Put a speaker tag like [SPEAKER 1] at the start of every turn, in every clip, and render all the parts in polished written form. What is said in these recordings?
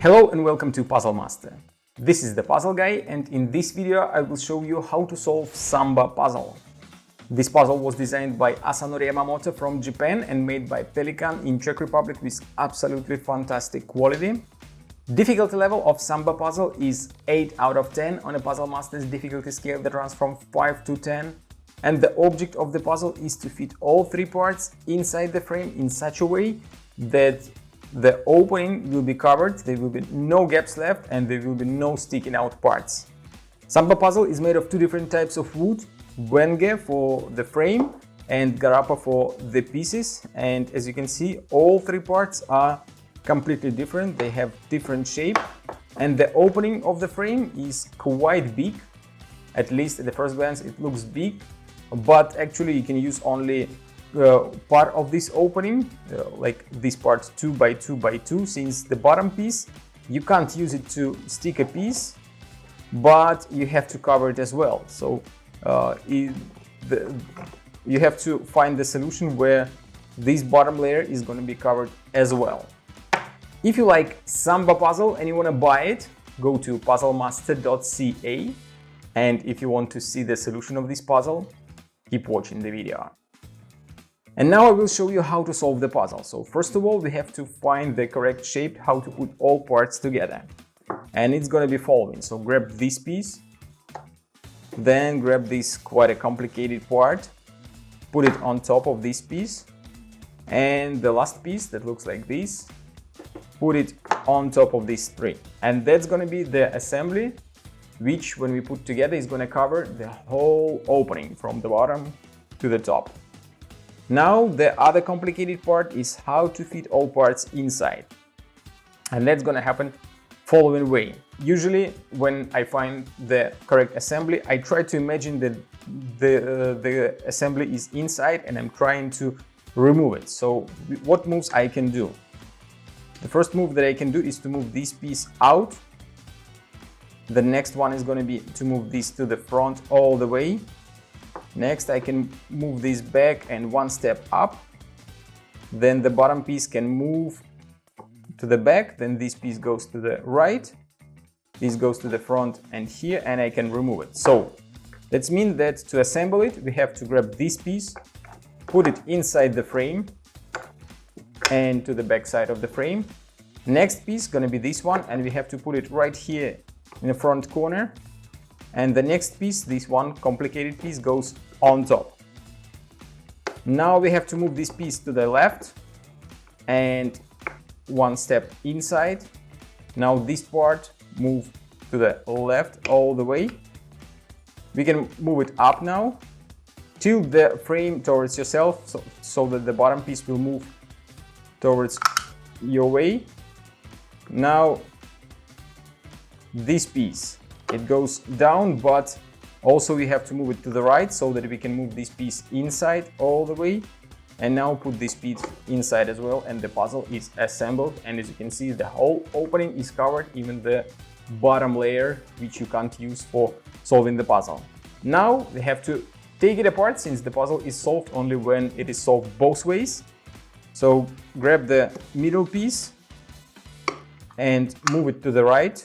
[SPEAKER 1] Hello and welcome to Puzzle Master. This is the Puzzle Guy, and in this video I will show you how to solve Samba puzzle. This puzzle was designed by Osanori Yamamoto from Japan and made by Pelikan in Czech Republic with absolutely fantastic quality. Difficulty level of Samba puzzle is 8 out of 10 on a Puzzle Master's difficulty scale that runs from 5 to 10. And the object of the puzzle is to fit all three parts inside the frame in such a way that the opening will be covered, there will be no gaps left, and there will be no sticking out parts. Samba puzzle is made of two different types of wood, wenge for the frame and garapa for the pieces. And as you can see, all three parts are completely different, they have different shape, and the opening of the frame is quite big. At least at the first glance it looks big, but actually you can use only part of this opening, like this part 2 by 2 by 2, since the bottom piece you can't use it to stick a piece, but you have to cover it as well. So you have to find the solution where this bottom layer is going to be covered as well. If you like Samba puzzle and you want to buy it, go to puzzlemaster.ca, and if you want to see the solution of this puzzle, keep watching the video. And now I will show you how to solve the puzzle. So first of all, we have to find the correct shape, how to put all parts together. And it's going to be following. So grab this piece, then grab this quite a complicated part, put it on top of this piece, and the last piece that looks like this, put it on top of this three. And that's going to be the assembly, which when we put together is going to cover the whole opening from the bottom to the top. Now the other complicated part is how to fit all parts inside, and that's gonna happen following way. Usually when I find the correct assembly, I try to imagine that the assembly is inside and I'm trying to remove it. So what moves I can do? The first move that I can do is to move this piece out. The next one is going to be to move this to the front all the way. Next, I can move this back and one step up. Then the bottom piece can move to the back. Then this piece goes to the right. This goes to the front and here, and I can remove it. So that means that to assemble it, we have to grab this piece, put it inside the frame and to the back side of the frame. Next piece is going to be this one, and we have to put it right here in the front corner. And the next piece, this one complicated piece, goes on top. Now we have to move this piece to the left and one step inside. Now this part move to the left all the way. We can move it up now. Tilt the frame towards yourself so that the bottom piece will move towards your way. Now this piece, it goes down, but also we have to move it to the right so that we can move this piece inside all the way. And now put this piece inside as well, and the puzzle is assembled. And as you can see, the whole opening is covered, even the bottom layer, which you can't use for solving the puzzle. Now we have to take it apart, since the puzzle is solved only when it is solved both ways. So grab the middle piece and move it to the right,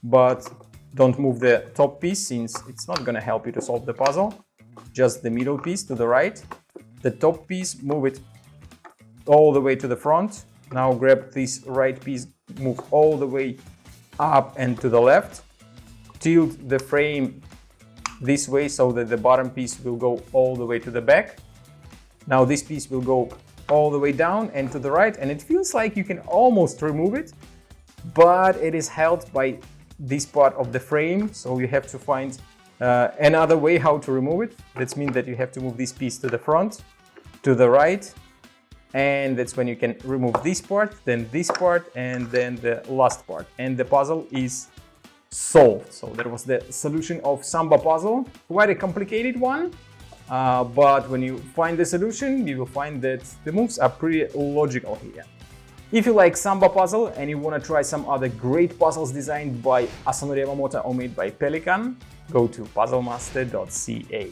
[SPEAKER 1] but don't move the top piece, since it's not going to help you to solve the puzzle. Just the middle piece to the right. The top piece, move it all the way to the front. Now grab this right piece, move all the way up and to the left. Tilt the frame this way so that the bottom piece will go all the way to the back. Now this piece will go all the way down and to the right, and it feels like you can almost remove it, but it is held by this part of the frame, so you have to find another way how to remove it. That means that you have to move this piece to the front, to the right, and that's when you can remove this part, then this part, and then the last part, and the puzzle is solved. So that was the solution of Samba puzzle. Quite a complicated one, but when you find the solution, you will find that the moves are pretty logical here. If you like Samba puzzle and you want to try some other great puzzles designed by Osanori Yamamoto or made by Pelikan, go to puzzlemaster.ca.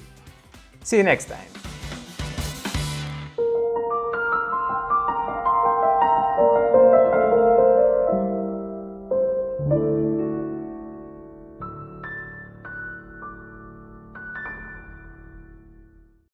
[SPEAKER 1] See you next time!